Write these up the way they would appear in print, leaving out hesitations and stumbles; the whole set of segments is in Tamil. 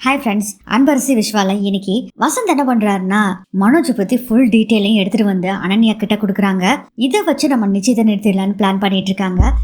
ஹாய் ஃப்ரெண்ட்ஸ், அன்பரசி விஸ்வால இன்னைக்கு வசந்த் என்ன பண்றாருன்னா மனோஜ் பத்தி ஃபுல் டீட்டெயிலையும் எடுத்துட்டு வந்து அனன்யா கிட்ட கொடுக்குறாங்க. இதை வச்சு நம்ம நிச்சயத்தை நிறுத்திடலான்னு பிளான் பண்ணிட்டு இருக்காங்க.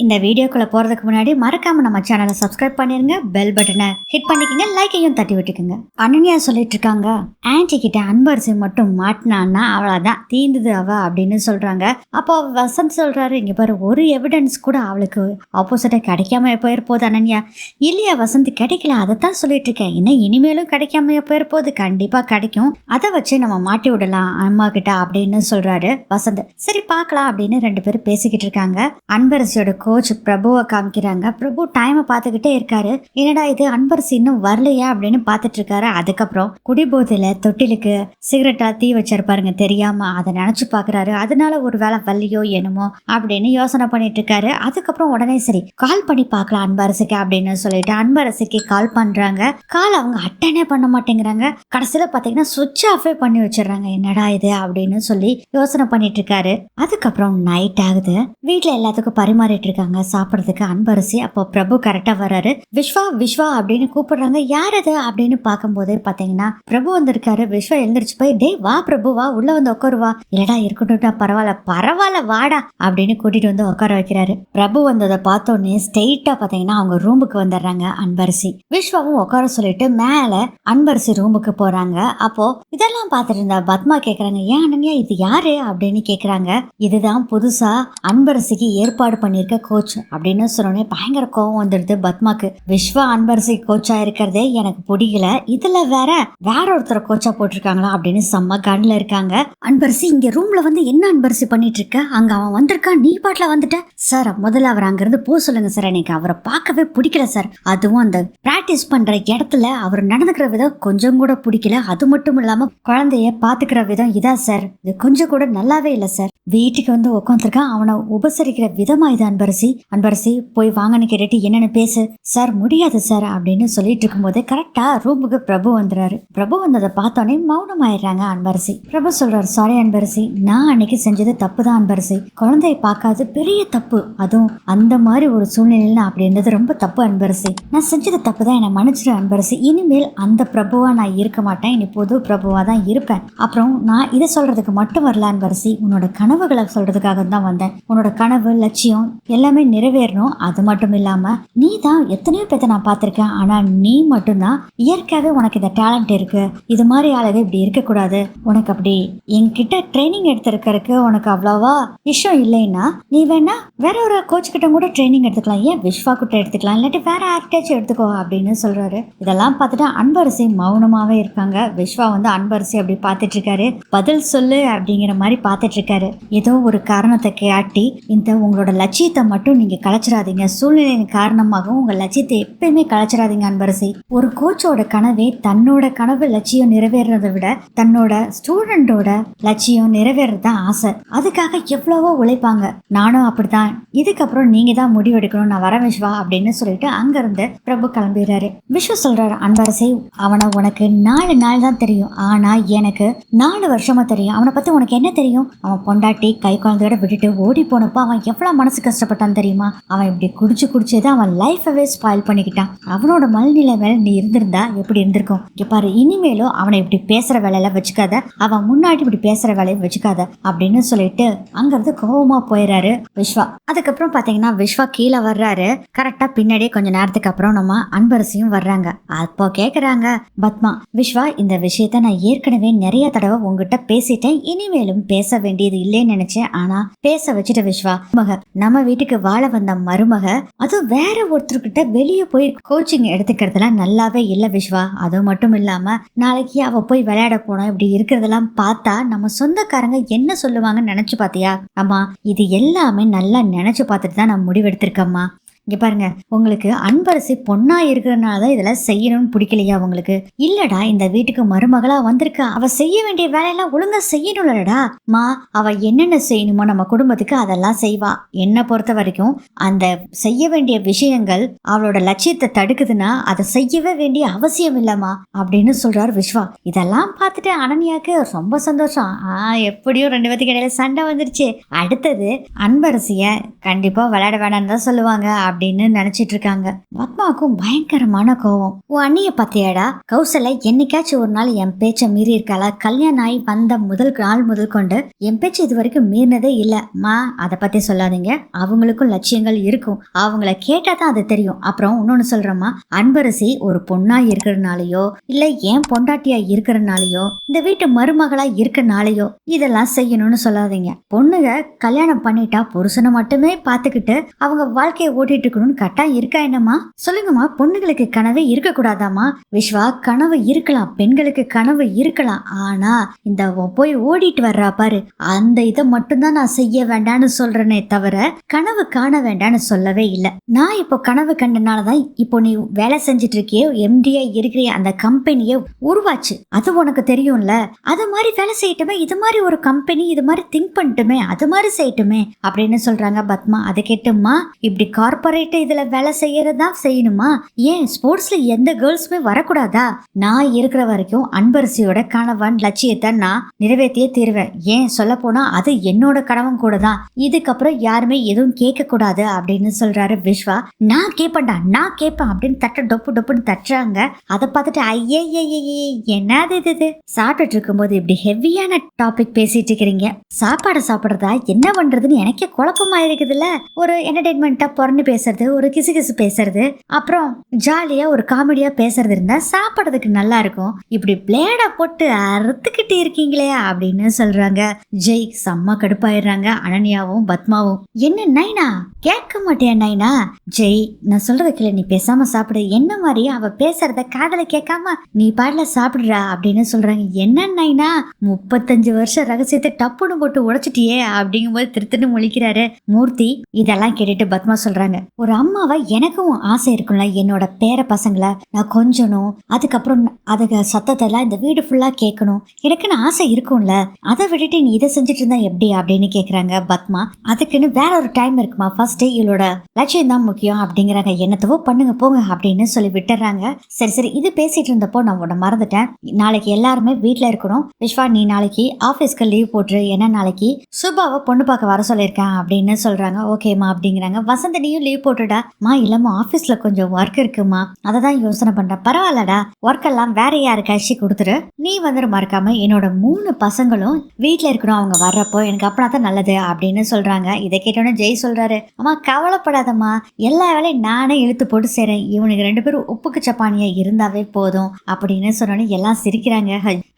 இந்த வீடியோக்குள்ள போறதுக்கு முன்னாடி மறக்காம நம்ம சேனலை சப்ஸ்கிரைப் பண்ணிருங்க, பெல் பட்டனை ஹிட் பண்ணிக்கங்க, லைக்கையும் தட்டி விட்டுக்குங்க. அனன்யா சொல்லிட்டு இருக்காங்க, ஆன்டி கிட்ட அன்பரசி மட்டும் மாட்டினான்னா அவ்வளவுதான், தீந்துது அவ அப்படின்னு சொல்றாங்க. அப்போ வசந்த் சொல்றாரு, இங்க பாரு, ஒரு எவிடன்ஸ் கூட அவளுக்கு ஆப்போசிட்டா கிடைக்காம போயிருப்போது அனன்யா. இல்லையா வசந்த், கிடைக்கல, அதைத்தான் சொல்லிட்டு இருக்கேன். இன்னும் இனிமேலும் கிடைக்காம போயிருப்போது, கண்டிப்பா கிடைக்கும், அதை வச்சு நம்ம மாட்டி விடலாம் அம்மா கிட்ட அப்படின்னு சொல்றாரு வசந்த். சரி பார்க்கலாம் அப்படின்னு ரெண்டு பேரும் பேசிக்கிட்டு இருக்காங்க. அன்பரசியோட கோச் பிரபுவை காமிக்கிறாங்க. பிரபு டைமை பார்த்துக்கிட்டே இருக்காரு. என்னடா இது, அன்பரசி இன்னும் வரலையா அப்படின்னு பார்த்துட்டு இருக்காரு. அதுக்கப்புறம் குடிபோதையில தொட்டிலுக்கு சிகரெட்டா தீ வச்சிருப்பாருங்க தெரியாம, அதை நினைச்சு பாக்குறாரு. அதனால ஒரு வேலை வள்ளியோ என்னமோ அப்படின்னு யோசனை பண்ணிட்டு இருக்காரு. அதுக்கப்புறம் உடனே சரி கால் பண்ணி பார்க்கலாம் அன்பரசிக்கு அப்படின்னு சொல்லிட்டு அன்பரசிக்கு கால் பண்றாங்க. கால் அவங்க அட்டனே பண்ண மாட்டேங்கிறாங்க. கடைசியில பாத்தீங்கன்னா சுவிட்ச் ஆஃபே பண்ணி வச்சிடறாங்க. என்னடா இது அப்படின்னு சொல்லி யோசனை பண்ணிட்டு இருக்காரு. அதுக்கப்புறம் நைட் ஆகுது. வீட்டுல எல்லாத்துக்கும் பரிமாறிட்டு இருக்காங்க சாப்பிட்றதுக்கு அன்பரசி. அப்போ பிரபு கரெக்டா வர்றாரு. விஸ்வா விஸ்வா அப்படின்னு கூப்பிடுறாங்க. யார் அது அப்படின்னு பார்க்கும்போது பாத்தீங்கன்னா பிரபு வந்திருக்காரு. விஸ்வா எழுந்திரிச்சு போய், டே வா பிரபு வா, உள்ள வந்து உட்காருவா. இல்லடா இருக்கட்டும், பரவாயில்ல பரவாயில்ல வாடா அப்படின்னு கூட்டிட்டு வந்து உட்கார வைக்கிறாரு. பிரபு வந்ததை பார்த்தோன்னே ஸ்ட்ரெயிட்டா பாத்தீங்கன்னா அவங்க ரூமுக்கு வந்துடுறாங்க அன்பரசி. விஸ்வாவும் உட்கார சொல்லிட்டு மேல அன்பரசி ரூமுக்கு போறாங்க. அப்போ இதெல்லாம் பார்த்துட்டு இருந்தா பத்மா கேக்குறாங்க, ஏன் அனன்யா இது யாரு அப்படின்னு கேக்குறாங்க. இதுதான் புதுசா அன்பரசிக்கு ஏற்பாடு பண்ணிருக்க கோச் அப்படின்னு சொன்னோடனே பயங்கர கோவம் வந்துடுது பத்மாக்கு. விஸ்வா அன்பரசி கோச்சா இருக்கிறதே எனக்கு பிடிக்கல, இதுல வேற ஒருத்தர் கோச்சா போட்டிருக்காங்களா அப்படின்னு செம்ம கண்ணில் இருக்காங்க. அன்பரசி இங்க ரூம்ல வந்து என்ன அன்பரசி பண்ணிட்டு இருக்க, அங்க அவன் வந்திருக்கான், நீ பாட்டுல வந்துட்ட. சார் முதல்ல அவர் அங்கிருந்து போ சொல்லுங்க சார், எனக்கு அவரை பார்க்கவே பிடிக்கல சார். அதுவும் அந்த பிராக்டிஸ் பண்ற இடத்துல அவர் நடந்துக்கிற விதம் கொஞ்சம் கூட பிடிக்கல. அது மட்டும் இல்லாம குழந்தைய பாத்துக்கிற விதம் இதான் சார், இது கொஞ்சம் கூட நல்லாவே இல்லை சார். வீட்டுக்கு வந்து உட்காந்துருக்கான், அவனை உபசரிக்கிற விதமா இது அன்பரசி. அன்பரசி போய் வாங்கன்னு கேட்டுட்டு என்னன்னு பேசு. சார் முடியாது சார் அப்படின்னு சொல்லிட்டு இருக்கும் போது கரெக்டா ரூமுக்கு பிரபு வந்துறாரு. பிரபு வந்ததை பார்த்தோன்னே மௌனம் ஆயிடுறாங்க அன்பரசி. பிரபு சொல்றாரு, சாரி அன்பரசி, நான் அன்னைக்கு செஞ்சது தப்பு தான் அன்பரசி, குழந்தைய பார்க்காது பெரிய தப்பு, அதுவும் அந்த மாதிரி ஒரு சூழ்நிலையில அப்படின்றது ரொம்ப தப்பு அன்பரசி, நான் செஞ்சது தப்பு தான், என்னை மன்னிச்சிரு அன்பரசி, இனிமேல் அந்த பிரபுவா நான் இருக்க மாட்டேன், இனி புது பிரபுவா தான் இருப்பேன். அப்புறம் நான் இதை சொல்றதுக்கு மட்டும் வரல அன்பரசி, உன்னோட கனவுகளை சொல்றதுக்காக தான் வந்தேன். உன்னோட கனவு லட்சியம் எல்லாமே நிறைவேறணும். அது மட்டும் இல்லாம நீ தான் எத்தனையோ பேத்த நான் பார்த்திருக்கேன், ஆனா நீ மட்டும்தான் இயற்கையாவே உனக்கு இந்த டேலண்ட் இருக்கு, இது மாதிரி ஆளுங்க இப்படி இருக்கக்கூடாது, உனக்கு அப்படி என்கிட்ட ட்ரைனிங் எடுத்திருக்கிறதுக்கு உனக்கு அவ்வளவா இஷ்டம் இல்லைன்னா நீ வேணா வேற ஒரு கோச் கிட்ட கூட ட்ரைனிங் எடுத்துக்கலாம், ஏன் விஸ்வா கிட்ட எடுத்துக்கலாம், இல்லாட்டி வேற யார்கிட்டச்சும் எடுத்துக்கோ அப்படின்னு சொல்றாரு. இதெல்லாம் பார்த்துட்டு அன்பரசி மௌனமாவே இருக்காங்க. விஸ்வா வந்து அன்பரசி அப்படி பார்த்துட்டு இருக்காரு. பதில் சொல்லு அப்படிங்கிற மாதிரி பார்த்துட்டு இருக்காரு. ஏதோ ஒரு காரணத்தை காட்டி இந்த உங்களோட லட்சியத்தை மட்டும் நீங்க கலைச்சிடாதீங்க, சூழ்நிலையின் காரணமாக உங்க லட்சியத்தை எப்பயுமே கலைச்சிடாதீங்க அன்பரசி. ஒரு கோச்சோட கனவே தன்னோட கனவு லட்சியம் நிறைவேறதை விட தன்னோட ஸ்டூடெண்டோட லட்சியம் நிறைவேறது தான் ஆசை, அதுக்காக எவ்வளவோ உழைப்பாங்க, நானும் அப்படித்தான், இதுக்கப்புறம் நீங்க தான் முடிவெடுக்கணும், நான் வரேன் விஸ்வா அப்படின்னு சொல்லிட்டு அங்க இருந்து பிரபு கிளம்பிடுறாரு. விஸ்வா சொல்றாரு, அன்பரசி அவனை உனக்கு 4 நாள் தான் தெரியும், ஆனா எனக்கு 4 வருஷமா தெரியும். அவனை பத்தி உனக்கு என்ன தெரியும்? அவன் பொண்டாட்டி கை குழந்தையோட விட்டுட்டு ஓடி போனப்ப அவன் எவ்வளவு மனசு கஷ்டப்பட்டான் தெரியுமா? அவன் இப்படி குடிச்சேதான் அவன் லைஃபவே ஸ்பாயில் பண்ணிக்கிட்டான். அவனோட மனநிலை மேல நீ இருந்திருந்தா எப்படி இருந்திருக்கும்? இங்க பாரு, இனிமேலும் அவனை இப்படி பேசுற வேலையில வச்சுக்காத, அவன் முன்னாடி இப்படி பேசுற வேலையை வச்சுக்காத அப்படின்னு சொல்லிட்டு அங்கிருந்து கோவமா போயிடுறாரு விஸ்வா. அதுக்கப்புறம் பாத்தீங்கன்னா விஸ்வா கீழே வர்றாரு. கரெக்டா பின்னாடியே கொஞ்ச நேரத்துக்கு அப்புறம் நம்ம அன்பரசியும் வர்றாங்க. அப்போ கேக்குறாங்க பத்மா, விஸ்வா இந்த விஷயத்த நான் ஏற்கனவே நிறைய தடவை உங்ககிட்ட பேசிட்டேன், இனிமேலும் பேச வேண்டியது இல்லைன்னு நினைச்சேன், ஆனா பேச வச்சுட்ட விஸ்வா. மக நம்ம வீட்டுக்கு வாழ வந்த மருமக, அதுவும் வேற ஒருத்தர்கிட்ட வெளியே போய் கோச்சிங் எடுத்துக்கிறதுலாம் நல்லாவே இல்ல விஸ்வா. அது மட்டும் இல்லாம நாளைக்கு அவ போய் விளையாட போனோம் இப்படி இருக்கிறதெல்லாம் பார்த்தா நம்ம சொந்தக்காரங்க என்ன சொல்லுவாங்கன்னு நினைச்சு பாத்தியா? அம்மா இது எல்லாமே நல்லா நினைச்சு பார்த்துட்டு தான் நான் முடிவெடுத்திருக்கேம்மா. இங்க பாருங்க, உங்களுக்கு அன்பரசி பொண்ணா இருக்கிறதுனாலதான் இதெல்லாம் செய்யணும்னு பிடிக்கலையா உங்களுக்கு? இல்லடா, இந்த வீட்டுக்கு மருமகளா வந்திருக்கா, அவ செய்ய வேண்டிய வேலையெல்லாம் ஒழுங்கா செய்யணும்லடா. மா அவ என்னென்ன செய்யணுமோ நம்ம குடும்பத்துக்கு அதெல்லாம் செய்வா. என்ன பொறுத்த வரைக்கும் அந்த செய்ய வேண்டிய விஷயங்கள் அவளோட லட்சியத்தை தடுக்குதுன்னா அதை செய்யவே வேண்டிய அவசியம் இல்லம்மா அப்படின்னு சொல்றாரு விஸ்வா. இதெல்லாம் பார்த்துட்டு அனன்யாக்கு ரொம்ப சந்தோஷம். எப்படியும் 2 பேத்துக்கு இடையில சண்டை வந்துருச்சு. அடுத்தது அன்பரசிய கண்டிப்பா விளையாட வேணான்னு தான் சொல்லுவாங்க அப்படின்னு நினைச்சிட்டு இருக்காங்க. பத்மாவுக்கும் பயங்கரமான கோவம். உன் அண்ணிய பத்தியாடா, கௌசல்யா என்னைக்காச்சும் ஒரு நாள் என் பேச்ச மீறி இருக்காளா? கல்யாணம் ஆகி வந்த முதல் நாள் முதல் கொண்டு என் பேச்சு இது வரைக்கும் மீறினதே இல்ல. மா அதை பத்தி சொல்லாதீங்க, அவங்களுக்கும் லட்சியங்கள் இருக்கும், அவங்கள கேட்டா தான் அது தெரியும். அப்புறம் இன்னொன்னு சொல்றேம்மா, அன்பரசி ஒரு பொண்ணா இருக்கிறனாலயோ இல்ல ஏன் பொண்டாட்டியா இருக்கிறனாலயோ இந்த வீட்டு மருமகளா இருக்கனாலயோ இதெல்லாம் செய்யணும்னு சொல்லாதீங்க. பொண்ணுங்க கல்யாணம் பண்ணிட்டா புருஷனை மட்டுமே பார்த்துக்கிட்டு அவங்க வாழ்க்கையை ஓட்டிட்டு இருக்கணும்னு கட்டாயம் இருக்கா என்னம்மா? சொல்லுங்கம்மா. பொண்ணுங்களுக்கு கனவே இருக்க கூடாதாமா? விஸ்வா, கனவு இருக்கலாம், பெண்களுக்கு கனவு இருக்கலாம். ஆனா இந்த போய் ஓடிட்டு வர்றா பாரு, அந்த இதை மட்டும்தான் நான் செய்ய வேண்டாம்னு சொல்றேனே தவிர கனவு காண வேண்டாம்னு சொல்லவே இல்லை. நான் இப்போ கனவு கண்டனாலதான் இப்போ நீ வேலை செஞ்சுட்டு இருக்கியோ, எம்டியா இருக்கிற அந்த கம்பெனியை உருவாச்சு. அது உனக்கு தெரியும்ல. அது மாதிரி வேலை செய்யட்டுமே, இது மாதிரி ஒரு கம்பெனி இது மாதிரி திங்க் பண்ணட்டுமே, அது மாதிரி செய்யட்டுமே அப்படின்னு சொல்றாங்க பத்மா. அதை கேட்டுமா, இப்படி கார்பரேட் இதுல வேலை செய்யறதா செய்யணுமா? ஏன் ஸ்போர்ட்ஸ்ல எந்த கேர்ள்ஸுமே வரக்கூடாதா? நான் இருக்கிற வரைக்கும் அன்பரசியோட கணவன் லட்சியத்தை நான் நிறைவேற்றியே தீருவேன். ஏன் சொல்ல போனா அது என்னோட கனவும் கூட தான். இதுக்கப்புறம் யாருமே எதுவும் கேட்க கூடாது அப்படின்னு சொல்றாரு விஸ்வா. நான் கேட்பேன்டா, நான் கேட்பேன் அப்படின்னு தட்ட டொப்பு டொப்புன்னு தட்டுறாங்க. அதை பார்த்துட்டு ஐயே என்னது இது, சாப்பிட்டுட்டு இருக்கும்போது இப்படி ஹெவியான டாபிக் பேசிட்டு இருக்கிறீங்க, சாப்பாடை சாப்பிட்றதா என்ன பண்றதுன்னு எனக்கே குழப்பமா இருக்குதுல்ல. ஒரு என்டர்டைன்மெண்டா பொறன்னு பேசுறது, ஒரு கிசு பேசுறது, அப்புறம் ஜாலியா ஒரு காமெடியா பேசுறது இருந்தா சாப்பிட்றதுக்கு நல்லா இருக்கும். இப்படி பிளேடா போட்டு அறுத்துக்கிட்டு இருக்கீங்களே அப்படின்னு சொல்றாங்க. ஜெய் செம்ம கடுப்பாயிடுறாங்க. அனன்யாவும் பத்மாவும், என்ன நைனா கேட்க மாட்டியா நைனா? ஜெய், நான் சொல்றத கேளு, நீ பேசாம சாப்பிடு. என்ன மாதிரி அவ பேசுறத காதல கேட்காம நீ பாடல சாப்பிடுறா அப்படின்னு சொல்றாங்க. என்ன நைனா, 35 வருஷம் ரகசியத்தை டப்புன்னு போட்டு உடைச்சிட்டியே அப்படிங்கும்போது திருத்துன்னு முழிக்கிறாரு மூர்த்தி. இதெல்லாம் கேட்டுட்டு பத்மா சொல்றாங்க, ஒரு அம்மாவா எனக்கும் ஆசை இருக்கும்ல, என்னோட பேர பசங்களை நான் கொஞ்சணும், அதுக்கப்புறம் அதுக்கு சத்தத்தெல்லாம் இந்த வீடு ஃபுல்லா கேட்கணும், எனக்குன்னு ஆசை இருக்கும்ல. அதை விட்டுட்டு நீ இதை செஞ்சுட்டு இருந்தா எப்படி அப்படின்னு கேக்குறாங்க பத்மா. அதுக்குன்னு வேற ஒரு டைம் இருக்குமா, ஃபர்ஸ்ட் இவளோட லட்சியம் தான் முக்கியம் அப்படிங்கிறாங்க. என்னத்தவோ பண்ணுங்க போங்க அப்படின்னு சொல்லி விட்டுறாங்க. சரி இது பேசிட்டு இருந்தப்போ நான் உன்னை மறந்துட்டேன், நாளைக்கு எல்லாருமே வீட்டுல இருக்கணும். விஸ்வா, நீ நாளைக்கு ஆபீஸ்க்கு லீவ் போட்டுரு, ஏன்னா நாளைக்கு சுபாவை பொண்ணு பார்க்க வர சொல்லியிருக்கேன் அப்படின்னு சொல்றாங்க. ஓகேமா அப்படிங்கிறாங்க. வசந்த, நீயும் லீவ் போட்டுடா. மா இல்லம்மா, ஆபீஸ்ல கொஞ்சம் ஒர்க் இருக்குமா, அதை தான் யோசனை பண்றேன். பரவாயில்லடா, ஒர்க் எல்லாம் வேற யாருக்காச்சு கொடுத்துரு, நீ வந்துட்டு மறக்காம. என்னோட 3 பசங்களும் வீட்டுல இருக்கணும், அவங்க வர்றப்போ எனக்கு அப்பனா தான் நல்லது அப்படின்னு சொல்றாங்க. இதை கேட்டோன்னே ஜெய் சொல்றாரு, அம்மா கவலைப்படாதம்மா, எல்லா வேலையும் நானே இழுத்து போட்டு செய்றேன், இவனுக்கு 2 பேரும் உப்புக்கு சப்பானியா இருந்தாவே போதும் அப்படின்னு சொன்னோன்னே எல்லாம் சிரிக்கிறாங்க.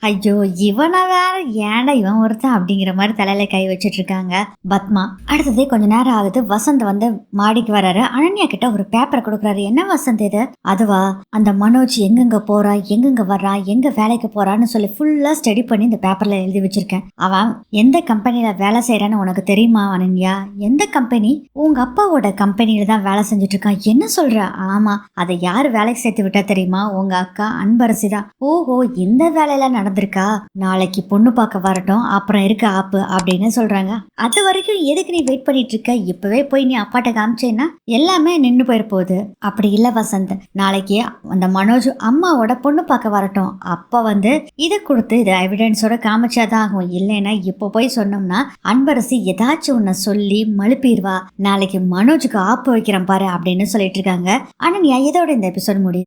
ஐயோ இவனை வேற, ஏன்டா இவன் ஒருத்தன் அப்படிங்கிற மாதிரி தலையில கை வச்சிட்டு இருக்காங்க பத்மா. அடுத்ததே கொஞ்ச நேரம் ஆகுது. வசந்த் வந்து மாடிக்கு வர்றாரு. அனன்யா கிட்ட ஒரு பேப்பரை கொடுக்குறாரு. என்ன வசந்த் இது? அதுவா, அந்த மனோஜ் எங்கெங்க போறா, எங்கெங்க வர்றா, எங்க வேலைக்கு போறான்னு சொல்லி ஃபுல்லா ஸ்டடி பண்ணி இந்த பேப்பர்ல எழுதி வச்சிருக்கேன். அவன் எந்த கம்பெனில வேலை செய்யறான்னு உனக்கு தெரியுமா அனன்யா? எந்த கம்பெனி? உங்க அப்பாவோட கம்பெனில தான் வேலை செஞ்சுட்டு இருக்கான். என்ன சொல்ற? ஆமா, அதை யாரு வேலைக்கு சேர்த்து விட்டா தெரியுமா? உங்க அக்கா அன்பரசி தான். ஓஹோ, இந்த வேலையில நடந்திருக்கா? நாளைக்கு பொண்ணு பார்க்க வரட்டும், அப்புறம் இருக்க ஆப்பு அப்படின்னு சொல்றாங்க. அது வரைக்கும் எதுக்கு நீ வெயிட் பண்ணிட்டு இருக்க? இப்பவே போய் நீ அப்பாட்ட காமிச்சேன்னா எல்லாமே நின்று போயிட போகுது. அப்படி இல்ல வசந்த், நாளைக்கு அந்த மனோஜ் அம்மாவோட பொண்ணு பார்க்க வரட்டும், அப்ப வந்து இதை கொடுத்து இது எவிடன்ஸோட காமிச்சாதான் ஆகும். இல்லைன்னா இப்போ போய் சொன்னோம்னா அன்பரசி ஏதாச்சும் உன்னை சொல்லி மழுப்பிடுவா. நாளைக்கு மனோஜுக்கு ஆப்பு வைக்கிறேன் பாரு அப்படின்னு சொல்லிட்டு இருக்காங்க. ஆனா நீ இதோட இந்த எபிசோட் முடியும்.